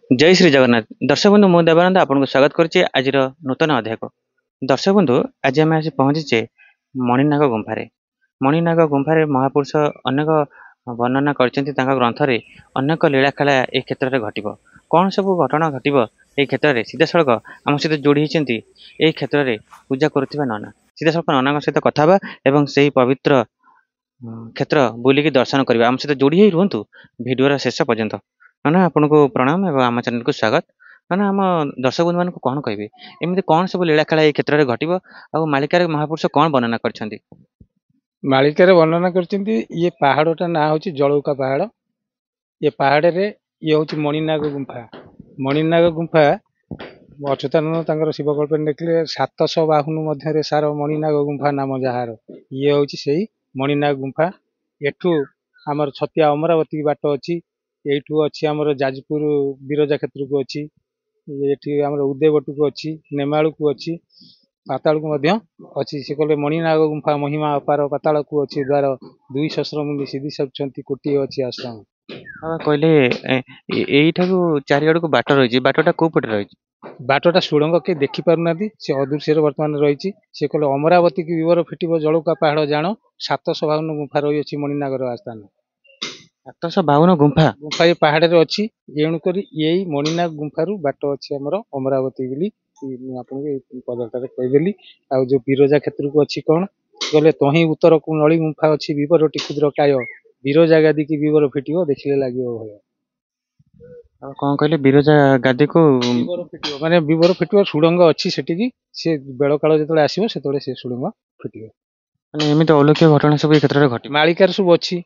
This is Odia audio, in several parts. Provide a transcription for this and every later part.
जय श्री जगन्नाथ दर्शक बंधु मु देवानंद आपको स्वागत करुच्ची आज नूतन अध्याय को। दर्शक बंधु आज आम आज पहुंचे मणिनाग गुंफारे। मणिनाग गुंफारे महापुरुष अनेक वर्णना कर ग्रंथ रे अनेक लीला खेला ए क्षेत्र में घटिब कौन सब घटना घटिब ए क्षेत्र में सीधा सड़क आम सहित जोड़ी होती ए क्षेत्र में पूजा करुवा नना सीधा सड़क नना सहित कथा एवं से पवित्र क्षेत्र बुलिकी दर्शन करवा आम सहित जोड़ी रुहतु भिडियोर शेष पर्यंत। ना आपन को प्रणाम एवं आम चैनल को स्वागत। ना आम दर्शक बंधु मान कौन कहे एमती कौन सब लीला खेला क्षेत्र में घटिब आ मालिकार महापुरुष कौन वर्णना कर मालिकार वर्णना कर ये पहाड़टा ना हूँ जलौका पहाड़। ये पहाड़ रे ये हूँ मणिनाग गुंफा। मणिनाग गुंफा अच्युतानंद शिवकल्प देखिले 700 बाहुन मध्य सार मणिनाग गुंफा नाम जार ये हूँ से मणिनाग गुंफा। एठू आमर छतिया अमरावती बाट अच्छी यू अच्छी आमर जाजपुर बिरजा क्षेत्र को अच्छी ये आमर उदयबट को अच्छी नेमाल को अच्छी पाताल को अच्छी से कहले मणिनाग गुंफा महिमा अपार पाताल को अच्छी द्वार 2 सहस्र मुंडी सिद्धि सकती कोटी अच्छी आश्रम कहले यू चारिड़ को बाट रही बाटटा कौ पटे रही बाटटा सुड़ंग के देखी पारना से अदृश्य बर्तमान रही से कहले अमरावती की विवर फिटब जलौका पहाड़ जान 752 गुंफा रही अच्छी मणिनागर आस्थान 752 गुंफा गुंफा ये पहाड़ रे अच्छी एणुक यही मणिनाग गुंफारू बाट अच्छी आमर अमरावती बोली आपको पदार्थ कहीदेली। आ जो बिरजा क्षेत्र को अच्छी कौन कहले तही उत्तर नली गुंफा अच्छी विवर टिकुद्र काय बिरजा गादी की विवर फिटिव देखिले लगे भय कौन कहले बिरजा गादी को माने विवर फिटिव सुड़ंग अच्छी सेठी से बेल काल जो आसो से सुड़ंग फिटिव माने एमती अलौकिक घटना सब क्षेत्र में घटे मालिकार सब अच्छी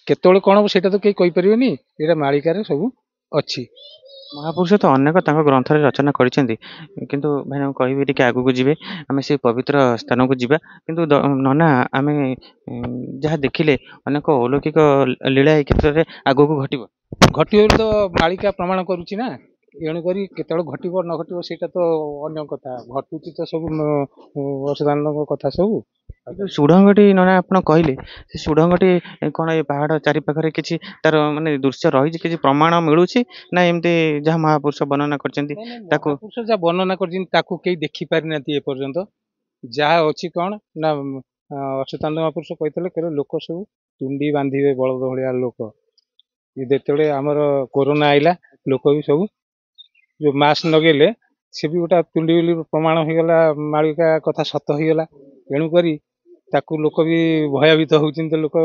केतବେଳେ कौन से तो कहीं कहीपरि ये मालिकार सब अच्छी। महापुरुष तो अनेक ग्रंथ रचना करिसेंती किंतु भाई कहबी टिके आगु को जीवे आमे से पवित्र स्थान को जीवा किंतु नना आमे जहाँ देखिले अनेक अलौकिक लीला ए क्षेत्र में आगु को घटिब घटिब तो मालिका प्रमाण करुच्ची ना एणुक केतବେଳେ घटिब न घटिब सेटा तो अन्य कथा घटुची तो सब असाधारण कथा सब। सुड़ंगटी नना आप कहले से सुड़ंगटी कौन ये पहाड़ चारि पाखरे किछि तार माने दृश्य रही किछि प्रमाण मिलूछि ना एमती जहाँ महापुरुष वर्णना करछन्ती ताकू महापुरुष जहाँ वर्णना करछन्ती केही देखि पारि नाथि ए पर्यंत जहाँ अच्छी कौन ना अच्युतानंद महापुरुष कहते लोक सब तुंडी बांधिबे बलद भलिया लोक ये आमर कोरोना आइला लोक भी सब जो मास्क नगेले से भी गोटा तुंडी बोली प्रमाण होगला मालिका कथा सत होगला एणुक ताकू लोक भी भयभीत होती लोक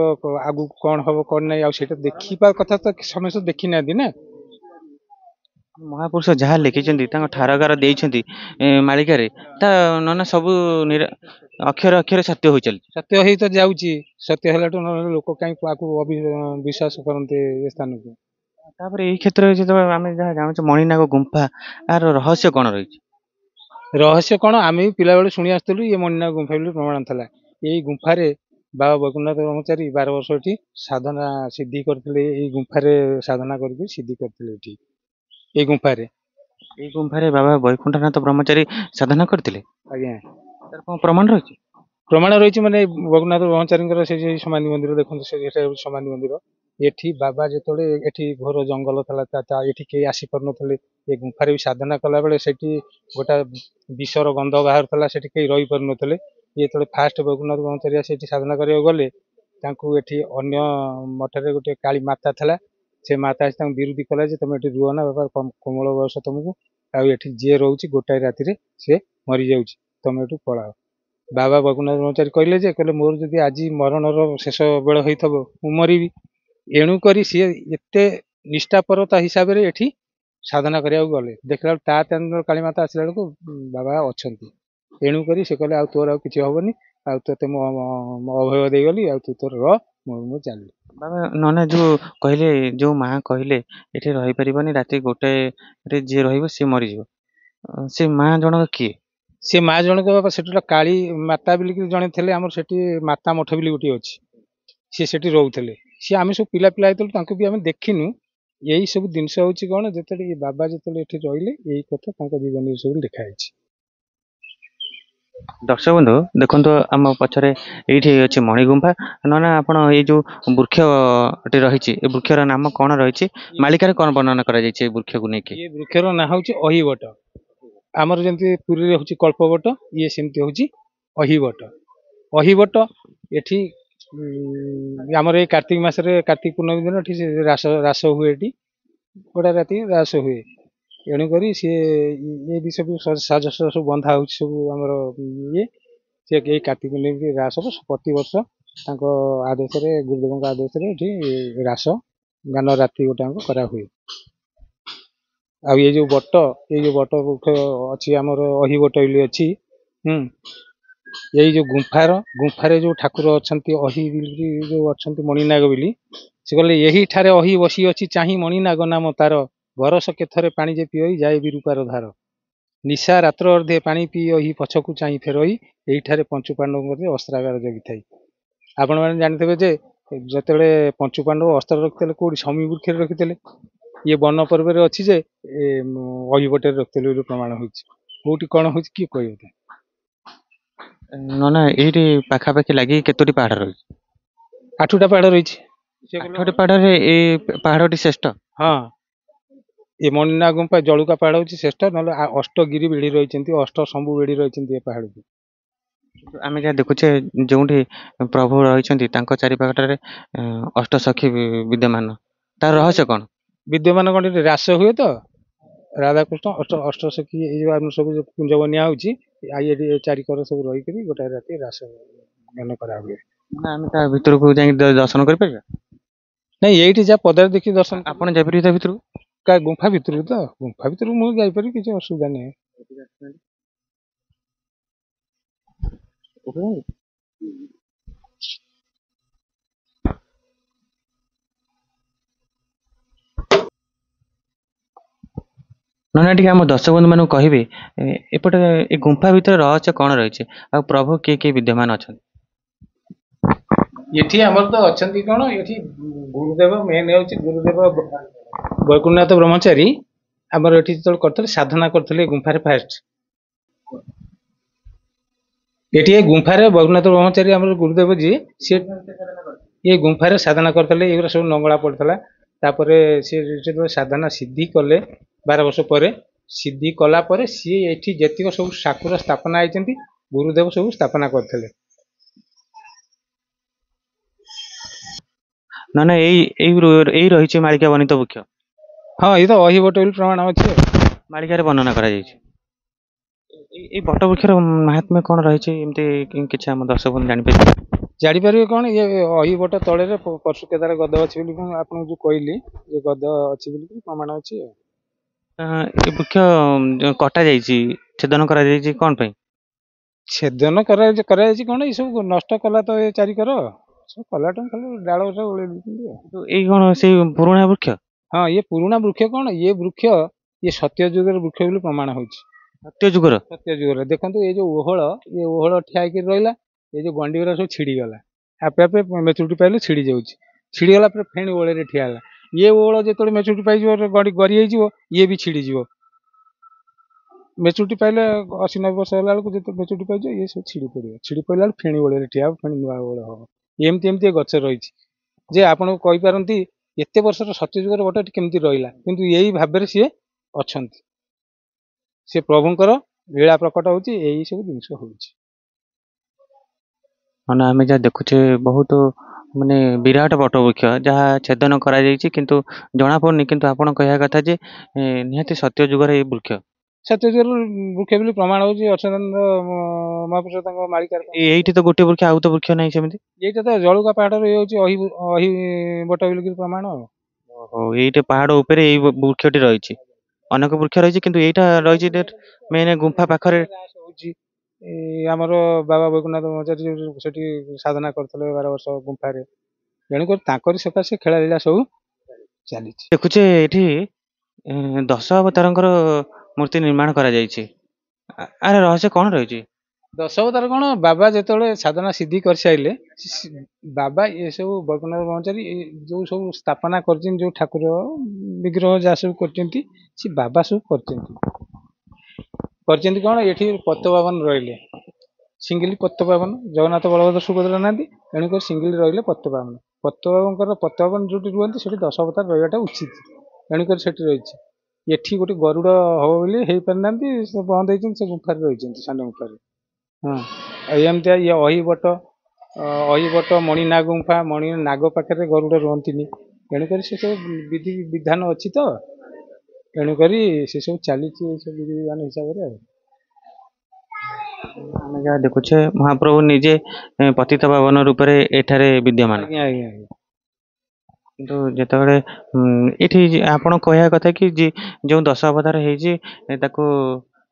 आगु कौन हम कौन ना आटा देखा कथा तो समस्त देखी ना ना महापुरुष जहाँ लिखिं ठारगार देइछन्ती मालिकारे ता नना सब अक्षर अक्षर सत्य हो चल सत्य हो तो जाऊँगी सत्य है लोक कहीं विश्वास करते ए स्थान को तापर एई क्षेत्र जो आम जहाँ जानुछ मणिनाग गुंफा यार रहस्य कौन रही रहस्य कौन आम भी पिला बेले शुणी आसलु ये मणिनाग गुंफा प्रमाण था यही गुंफारे बाबा वैकुंठ ब्रह्मचारी 12 वर्ष ये साधना सिद्धि करते गुंफारे साधना करके सिद्धि करते ये गुंफारे बाबा वैकुंठनाथ ब्रह्मचारी साधना करते आज्ञा प्रमाण रही प्रमाण रही मैंने वैकुंठ ब्रह्मचारी से समाधि मंदिर देखते समाधि मंदिर एठी बाबा जो एठी घोर जंगल था ये कहीं आसी पार नी ये गुंफारे भी साधना कला बेले से गोटा विषर गंध बाहर था से कहीं रही पार नी ये जो फास्ट वैकुंठ ब्रह्मचारी से साधना करने गले ये अन्य मठरे गोटे काली माता था से माता आसी विरोधी कला तुम ये रुह ना बाबा कोमल बयस तुमको आठ जी रोचे गोटाए राति से मरी जा तुम ये पलाओ बाबा वैकुंठ ब्रह्मचारी कहले मोर जदि आज मरणर शेष बेल होता मरी एणुक सी एत निष्ठापरता हिसाब से ये साधना करने गले देखला ता काली माता आसला बेलू बाबा अच्छा एणुक से कहले तोर आ कि हेनी आते अभय देगली तू तोर रु चल बाबा नना जो कहले जो माँ कहले ये रही पारबनी राति गोटे जी सी मरीज से माँ जनक किए से माँ जनक बाबा से काली माता बोलिक जड़े थे आम से माता मठ बोली गोटे अच्छी सी रोते सी आम सब पिला पिला होते भी आम देखिनु यही सब जिनस हूँ कौन जो बाबा जो ये रही यही कथा जीवन सब लिखाई। ଦର୍ଶକ ବନ୍ଧୁ ଦେଖନ୍ତୁ ଆମ ପଛରେ ଏଇଠି ଅଛି ମଣିଗୁମ୍ଫା। ନନା ଆପଣ ଏଇ ଯୋଉ ବୃକ୍ଷଟି ରହିଛି ଏ ବୃକ୍ଷର ନାମ କଣ ରହିଛି? ମାଳିକାରେ କଣ ବର୍ଣ୍ଣନା କରାଯାଇଛି ଏ ବୃକ୍ଷକୁ ନେଇକି? ଇଏ ବୃକ୍ଷର ନାଁ ହଉଛି ଅହିବଟ। ଆମର ଯେମିତି ପୁରୀରେ ହଉଛି କଳ୍ପବଟ, ଇଏ ସେମିତି ହଉଛି ଅହିବଟ। ଅହିବଟ ଏଠି ଆମର ଏଇ କାର୍ତ୍ତିକ ମାସରେ କାର୍ତ୍ତିକ ପୂର୍ଣ୍ଣମୀ ଦିନ ଏଠି ରାସ ହୁଏ। ଏଠି ଗୋଟା ରାତି ରାସ ହୁଏ। ଏଣୁକରି ସିଏ ଏ ବି ସବୁ ସାଜସଜା ସବୁ ବନ୍ଧା ହଉଛି ସବୁ ଆମର ଇଏ ସେ ଏଇ କାର୍ତ୍ତିକ ପୂର୍ଣ୍ଣମୀ ରାସ ପ୍ରତିବର୍ଷ ତାଙ୍କ ଆଦେଶରେ ଗୁରୁଦେବଙ୍କ ଆଦେଶରେ ଏଠି ରାସ ଗାନ ରାତି ଗୋଟାଙ୍କ କରାହୁଏ। ଆଉ ଏଇ ଯୋଉ ବଟ ବୃକ୍ଷ ଅଛି ଆମର ଅହିବଟ ବୋଲି ଅଛି। ଏଇ ଯୋଉ ଗୁମ୍ଫାରେ ଯୋଉ ଠାକୁର ଅଛନ୍ତି ଅହି ବୋଲି ଯୋଉ ଅଛନ୍ତି ମଣିନାଗ ବୋଲି ସେ କହିଲେ ଏହିଠାରେ ଅହି ବସି ଅଛି ଚାହିଁ ମଣିନାଗ ନାମ ତାର ବରଷକେ ଥରେ ପାଣି ଯେ ପିଇ ଯାଏ ବିରୂପାର ଧାର ନିଶା ରାତ୍ର ଅର୍ଧେ ପାଣି ପିଇ ଅହି ପଛକୁ ଚାହିଁ ଫେରଇ ଏଇଠାରେ ପଞ୍ଚୁ ପାଣ୍ଡବଙ୍କ ମଧ୍ୟରେ ଅସ୍ତ୍ରାଗାର ଜଗିଥାଏ। ଆପଣମାନେ ଜାଣିଥିବେ ଯେ ଯେତେବେଳେ ପଞ୍ଚୁ ପାଣ୍ଡବ ଅସ୍ତ୍ର ରଖିଥିଲେ କୋଉଠି ଶମୀ ବୃକ୍ଷରେ ରଖିଥିଲେ। ଇଏ ବନ ପର୍ବରେ ଅଛି ଯେ ଅହିବଟରେ ରଖିଥିଲେ ବୋଲି ପ୍ରମାଣ ହୋଇଛି। କୋଉଠି କଣ ହଉଛି କିଏ କହିବ? ନନା ଏଇଠି ପାଖାପାଖି ଲାଗି କେତୋଟି ପାହାଡ ରହିଛି? 8ଟା ପାହାଡ ରହିଛି। 8ଟି ପାହାଡରେ ଏଇ ପାହାଡଟି ଶ୍ରେଷ୍ଠ? ହଁ, ଏ ମଣିନାଗ ଗୁମ୍ଫା ଜଳୁକା ପାହାଡ ହଉଛି ଶ୍ରେଷ୍ଠ। ନହେଲେ ଅଷ୍ଟଗିରି ବେଢି ରହିଛନ୍ତି, ଅଷ୍ଟ ଶମ୍ଭୁ ବେଢି ରହିଛନ୍ତି ଏ ପାହାଡକୁ। ଆମେ ଯାହା ଦେଖୁଛେ ଯୋଉଠି ପ୍ରଭୁ ରହିଛନ୍ତି ତାଙ୍କ ଚାରିପାଖରେ ଅଷ୍ଟସଖୀ ବିଦ୍ୟମାନ, ତାର ରହସ୍ୟ କଣ? ବିଦ୍ୟମାନ କଣ ଏଠି ରାସ ହୁଏ ତ ରାଧାକୃଷ୍ଣ ଅଷ୍ଟସଖୀ ଏଇ ଯୋଉ ଆମର ସବୁ କୁଞ୍ଜ ବନିଆ ହଉଛି ଏଠି ଚାରିକର ସବୁ ରହିକରି ଗୋଟାଏ ରାତି ରାସ ଗାନ କରା ହୁଏ। ନା ଆମେ ତା ଭିତରକୁ ଯାଇକି ଦର୍ଶନ କରିପାରିବା? ନାଇଁ ଏଇଠି ଯାହା ପଦାରେ ଦେଖି ଦର୍ଶନ ଆପଣ ଯାଇପାରିବେ ତା ଭିତରକୁ? ଗୁମ୍ଫା ଭିତରକୁ ତ ଗୁମ୍ଫା ଭିତରକୁ ମୁଁ ଯାଇପାରିବି, କିଛି ଅସୁବିଧା ନାହିଁ। ନନା ଟିକେ ଆମ ଦର୍ଶକ ବନ୍ଧୁ ମାନଙ୍କୁ କହିବେ ଏପଟେ ଏ ଗୁମ୍ଫା ଭିତରେ ରହସ୍ୟ କଣ ରହିଛି ଆଉ ପ୍ରଭୁ କିଏ କିଏ ବିଦ୍ୟମାନ ଅଛନ୍ତି? ଏଠି ଆମର ତ ଅଛନ୍ତି କଣ, ଏଠି ଗୁରୁଦେବ ମେନ୍ ହେଉଛି ଗୁରୁଦେବ ବୈକୁଣ୍ଠନାଥ ବ୍ରହ୍ମଚାରୀ ଆମର ଏଠି ଯେତେବେଳେ କରିଥିଲେ ସାଧନା କରିଥିଲେ ଗୁମ୍ଫାରେ ଫାଷ୍ଟ। ଏଠି ଏ ଗୁମ୍ଫାରେ ବୈକୁଣ୍ଠନାଥ ବ୍ରହ୍ମଚାରୀ ଆମର ଗୁରୁଦେବ ଯିଏ ସିଏ ଏ ଗୁମ୍ଫାରେ ସାଧନା କରିଥିଲେ। ଏଗୁରା ସବୁ ନଙ୍ଗଳା ପଡିଥିଲା। ତାପରେ ସିଏ ଯେତେବେଳେ ସାଧନା ସିଦ୍ଧି କଲେ 12 ବର୍ଷ ପରେ ସିଦ୍ଧି କଲା ପରେ ସିଏ ଏଠି ଯେତିକ ସବୁ ଠାକୁର ସ୍ଥାପନା ହେଇଛନ୍ତି ଗୁରୁଦେବ ସବୁ ସ୍ଥାପନା କରିଥିଲେ। ନନା ଏଇ ରହିଛି ମାଳିକା ବର୍ଣ୍ଣିତ ବୃକ୍ଷ। ହଁ, ଏଇ ତ ଅହିବଟ ବୋଲି ପ୍ରମାଣ ଅଛି ଆଉ। ମାଳିକାରେ ବର୍ଣ୍ଣନା କରାଯାଇଛି। ଏଇ ବଟ ବୃକ୍ଷର ମାହାତ୍ମ୍ୟ କଣ ରହିଛି ଏମିତି କିଛି ଆମ ଦର୍ଶକ ବନ୍ଧୁ ଜାଣିପାରିବେ? ଜାଣିପାରିବେ କଣ, ଇଏ ଅହିବଟ ତଳରେ ପଶୁ କେଦାର ଗଦ ଅଛି ବୋଲି ମୁଁ ଆପଣଙ୍କୁ ଯୋଉ କହିଲି ଯେ ଗଦ ଅଛି ବୋଲି ପ୍ରମାଣ ଅଛି ଆଉ। ଏ ବୃକ୍ଷ କଟା ଯାଇଛି, ଛେଦନ କରାଯାଇଛି କଣ ପାଇଁ? ଛେଦନ କରାଯାଇଛି କଣ, ଏଇ ସବୁ ନଷ୍ଟ କଲା ତ ଏ ଚାରିକର ସବୁ କଲାଠୁ ଖାଲି ଡାଳ ସବୁ ଓଳେଇ ଦେଇଛନ୍ତି ଆଉ। କିନ୍ତୁ ଏଇ କଣ ସେଇ ପୁରୁଣା ବୃକ୍ଷ? ହଁ, ଇଏ ପୁରୁଣା ବୃକ୍ଷ କଣ, ଇଏ ସତ୍ୟ ଯୁଗର ବୃକ୍ଷ ବୋଲି ପ୍ରମାଣ ହଉଛି। ସତ୍ୟ ଯୁଗର? ସତ୍ୟ ଯୁଗର ଦେଖନ୍ତୁ ଏଇ ଯୋଉ ଓହଳ ଠିଆ ହେଇକି ରହିଲା, ଏଇ ଯୋଉ ଗଣ୍ଡି ଗୁରା ସବୁ ଛିଡିଗଲା। ଆପେ ଆପେ ମେଚୁରିଟି ପାଇଲେ ଛିଡି ଯାଉଛି। ଛିଡିଗଲା ପରେ ଫେଣି ଓଳରେ ଠିଆ ହେଲା। ଇଏ ଓହଳ ଯେତେବେଳେ ମେଚୁରିଟି ପାଇଯିବ ଗରି ହେଇଯିବ, ଇଏ ବି ଛିଡିଯିବ। ମେଚୁରିଟି ପାଇଲେ 80-90 ବର୍ଷ ହେଲା ବେଳକୁ ଯେତେ ମେଚୁରିଟି ପାଇଯିବ ଇଏ ସବୁ ଛିଡି ପଡିବ। ଛିଡି ପଡିଲା ବେଳକୁ ଫେଣି ଓଳରେ ଠିଆ ହବ, ଫେଣି ନୂଆ ଓଳ ହବ। ଏମିତି ଏ ଗଛ ରହିଛି ଯେ ଆପଣଙ୍କୁ କହିପାରନ୍ତି ଏତେ ବର୍ଷର ସତ୍ୟ ଯୁଗର ଗୋଟେ କେମିତି ରହିଲା, କିନ୍ତୁ ଏଇ ଭାବରେ ସିଏ ଅଛନ୍ତି। ସେ ପ୍ରଭୁଙ୍କର ଲୀଳା ପ୍ରକଟ ହଉଛି, ଏଇ ସବୁ ଜିନିଷ ହଉଛି। ମାନେ ଆମେ ଯାହା ଦେଖୁଛେ ବହୁତ ମାନେ ବିରାଟ ବଟ ବୃକ୍ଷ ଯାହା ଛେଦନ କରାଯାଇଛି କିନ୍ତୁ ଜଣା ପଡୁନି, କିନ୍ତୁ ଆପଣ କହିବା କଥା ଯେ ନିହାତି ସତ୍ୟ ଯୁଗର ଏଇ ବୃକ୍ଷ। ସତ୍ୟ ଯୁଗର ବୃକ୍ଷ ବୋଲି ପ୍ରମାଣ ହଉଛି ଅଚ୍ୟୁତାନନ୍ଦ ମହାପୁରୁଷ ତାଙ୍କ ମାଳିକାରେ। ଏଇଠି ତ ଗୋଟେ ବୃକ୍ଷ, ଆଉ ତ ବୃକ୍ଷ ନାହିଁ ସେମିତି। ଏଇଟା ତ ଜଳୁକା ପାହାଡରେ ହଉଛି ଅହିବଟ ବୋଲି ପ୍ରମାଣ ଆଉ। ଓହୋ, ଏଇଟା ପାହାଡ ଉପରେ ଏଇ ବୃକ୍ଷଟି ରହିଛି। ଅନେକ ବୃକ୍ଷ ରହିଛି କିନ୍ତୁ ଏଇଟା ରହିଛି ମେନ୍ ଗୁମ୍ଫା ପାଖରେ। ହଉଛି ଆମର ବାବା ବୈକୁଣ୍ଠନାଥ ବ୍ରହ୍ମଚାରୀ ସେଠି ସାଧନା କରିଥିଲେ 12 ବର୍ଷ ଗୁମ୍ଫାରେ। ତେଣୁକରି ତାଙ୍କରି ସକାଶେ ଖେଳା ଲୀଳା ସବୁ ଚାଲିଛି। ଦେଖୁଛେ ଏଠି 10 ଅବତାରଙ୍କର ମୂର୍ତ୍ତି ନିର୍ମାଣ କରାଯାଇଛି। ଆର ରହସ୍ୟ କଣ ରହିଛି? 10 ଅବତାର କଣ, ବାବା ଯେତେବେଳେ ସାଧନା ସିଦ୍ଧି କରିସାରିଲେ ବାବା ଏସବୁ ବୈକୁଣ୍ଠ ବ୍ରହ୍ମଚାରୀ ଯୋଉ ସବୁ ସ୍ଥାପନା କରିଛନ୍ତି, ଯୋଉ ଠାକୁର ବିଗ୍ରହ ଯାହା ସବୁ କରିଛନ୍ତି ସେ ବାବା ସବୁ କରିଛନ୍ତି କଣ, ଏଠି ପତିତପାବନ ରହିଲେ। ସିଙ୍ଗିଲି ପତିତପାବନ ଜଗନ୍ନାଥ ବଳଭଦ୍ର ସୁଭଦ୍ରା ନାହାନ୍ତି, ତେଣୁକରି ସିଙ୍ଗିଲି ରହିଲେ ପତିତପାବନ। ପତିତପାବନଙ୍କର ପତିତପାବନ ଯୋଉଠି ରୁହନ୍ତି ସେଠି 10 ଅବତାର ରହିବାଟା ଉଚିତ, ତେଣୁକରି ସେଠି ରହିଛି। ଏଠି ଗୋଟେ ଗରୁଡ଼ ହବ ବୋଲି ହେଇପାରିନାହାନ୍ତି, ସେ ବନ୍ଦ ହେଇଛନ୍ତି, ସେ ଗୁମ୍ଫାରେ ରହିଛନ୍ତି, ସାନ ଗୁମ୍ଫାରେ। ହଁ, ଆଉ ଏମିତିଆ ଇଏ ଅହିବଟ ମଣିନାଗ ଗୁମ୍ଫା, ମଣିନାଗ ପାଖରେ ଗରୁଡ଼ ରୁହନ୍ତିନି, ତେଣୁକରି ସେ ସବୁ ବିଧି ବିଧାନ ଅଛି ତ, ତେଣୁକରି ସେ ସବୁ ଚାଲିଛି ସବୁ ବିଧି ବିଧାନ ହିସାବରେ ଆଉ। ଆମେ ଯାହା ଦେଖୁଛେ ମହାପ୍ରଭୁ ନିଜେ ପତିତପାବନ ରୂପରେ ଏଠାରେ ବିଦ୍ୟମାନ। ଆଜ୍ଞା ଆଜ୍ଞା ଆଜ୍ଞା। କିନ୍ତୁ ଯେତେବେଳେ ଏଠି ଆପଣ କହିବା କଥା କି ଯେଉଁ 10 ଅବତାର ହେଇଛି ତାକୁ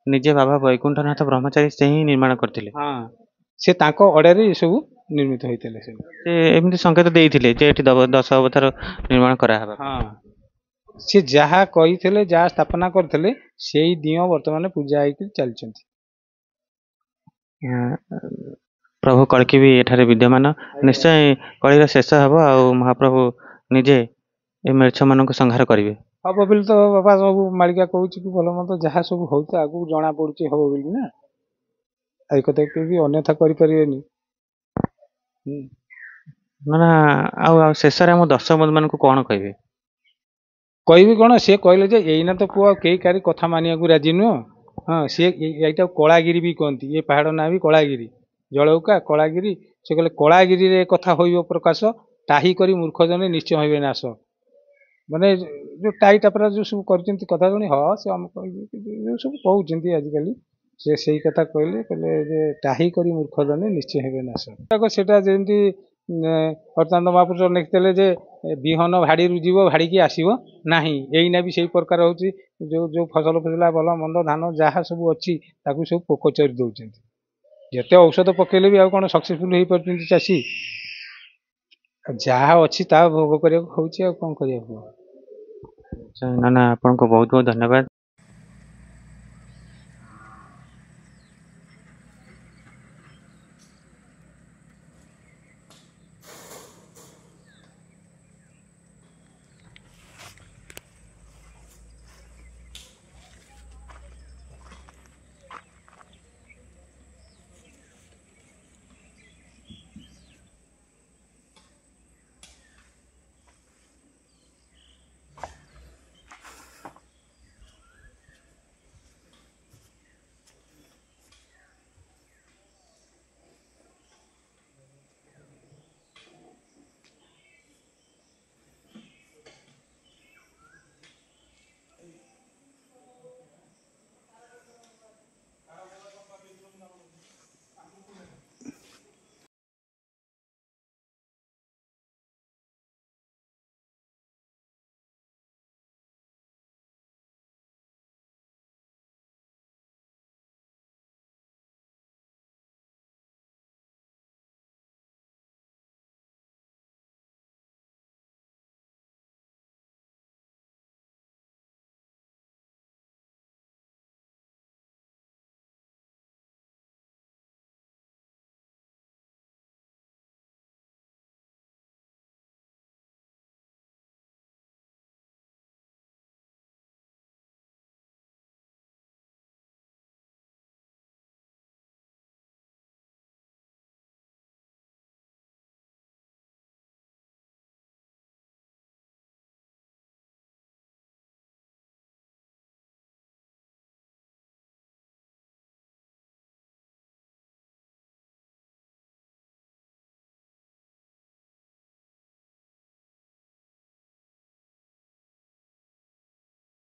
ନିଜେ ବାବା ବୈକୁଣ୍ଠନାଥ ବ୍ରହ୍ମଚାରୀ ସେ ହିଁ ନିର୍ମାଣ କରିଥିଲେ। ହଁ, ସେ ତାଙ୍କ ଅର୍ଡ଼ରରେ ଏସବୁ ନିର୍ମିତ ହେଇଥିଲେ ସବୁ। ସେ ଏମିତି ସଂକେତ ଦେଇଥିଲେ ଯେ ଏଠି 10 ଅବତାର ନିର୍ମାଣ କରାହେବ। ହଁ, ସେ ଯାହା କହିଥିଲେ, ଯାହା ସ୍ଥାପନା କରିଥିଲେ, ସେଇ ଦିଅଁ ବର୍ତ୍ତମାନ ପୂଜା ହେଇକି ଚାଲିଛନ୍ତି। ପ୍ରଭୁ କଳ୍କି ବି ଏଠାରେ ବିଦ୍ୟମାନ। ନିଶ୍ଚୟ କଳିର ଶେଷ ହେବ ଆଉ ମହାପ୍ରଭୁ ନିଜେ ଏ ମ୍ଲେଚ୍ଛମାନଙ୍କୁ ସଂହାର କରିବେ। ହବ ବୋଲି ତ ବାବା ସବୁ ମାଳିକା କହୁଛି କି ଭଲ ମନ୍ଦ ଯାହା ସବୁ ହଉଛି ଆଗକୁ ଜଣା ପଡୁଛି ହବ ବୋଲି ନା, ଏଇ କଥା ବି ଅନ୍ୟଥା କରିପାରିବେନି। ମାନେ ଆଉ ଶେଷରେ ଆମ ଦର୍ଶକ ବନ୍ଧୁମାନଙ୍କୁ କଣ କହିବେ? କହିବି କଣ, ସିଏ କହିଲେ ଯେ ଏଇନା ତ ପୁଅ ଆଉ କେହି କାରି କଥା ମାନିବାକୁ ରାଜି ନୁହଁ। ହଁ, ସିଏ ଏଇଟା କଳାଗିରି ବି କହନ୍ତି, ଏ ପାହାଡ଼ ନାଁ ବି କଳାଗିରି, ଜଳଉକା କଳାଗିରି। ସେ କହିଲେ କଳାଗିରିରେ କଥା ହୋଇବ ପ୍ରକାଶ, ଟାହି କରି ମୂର୍ଖ ଜନେ ନିଶ୍ଚୟ ହେବେ ନାଶ। ମାନେ ଯୋଉ ଟାହି ଟାପରା ଯୋଉ ସବୁ କରିଛନ୍ତି କଥା ଶୁଣି, ହଁ ସେ ଆମକୁ ଯୋଉ ସବୁ କହୁଛନ୍ତି ଆଜିକାଲି, ସେ ସେଇ କଥା କହିଲେ ଯେ ଟାହି କରି ମୂର୍ଖ ଜନେ ନିଶ୍ଚୟ ହେବେ ନାଶ। ସେଟା ଯେମିତି ଅଚ୍ୟୁତାନନ୍ଦ ମହାପୁରୁଷ ଲେଖିଥିଲେ ଯେ ବିହନ ଭାଡ଼ିରୁ ଯିବ ଭାଡ଼ିକି ଆସିବ ନାହିଁ, ଏଇନା ବି ସେଇ ପ୍ରକାର ହଉଛି। ଯୋଉ ଫସଲ ଫସିଲା ଭଲ ମନ୍ଦ ଧାନ ଯାହା ସବୁ ଅଛି ତାକୁ ସବୁ ପୋକ ଚରି ଦଉଛନ୍ତି। ଯେତେ ଔଷଧ ପକେଇଲେ ବି ଆଉ କଣ ସକ୍ସେସଫୁଲ ହେଇପାରୁଛନ୍ତି ଚାଷୀ? ଯାହା ଅଛି ତାହା ଭୋଗ କରିବାକୁ ହଉଛି, ଆଉ କଣ କରିବାକୁ। ନା ଆପଣଙ୍କୁ ବହୁତ ବହୁତ ଧନ୍ୟବାଦ।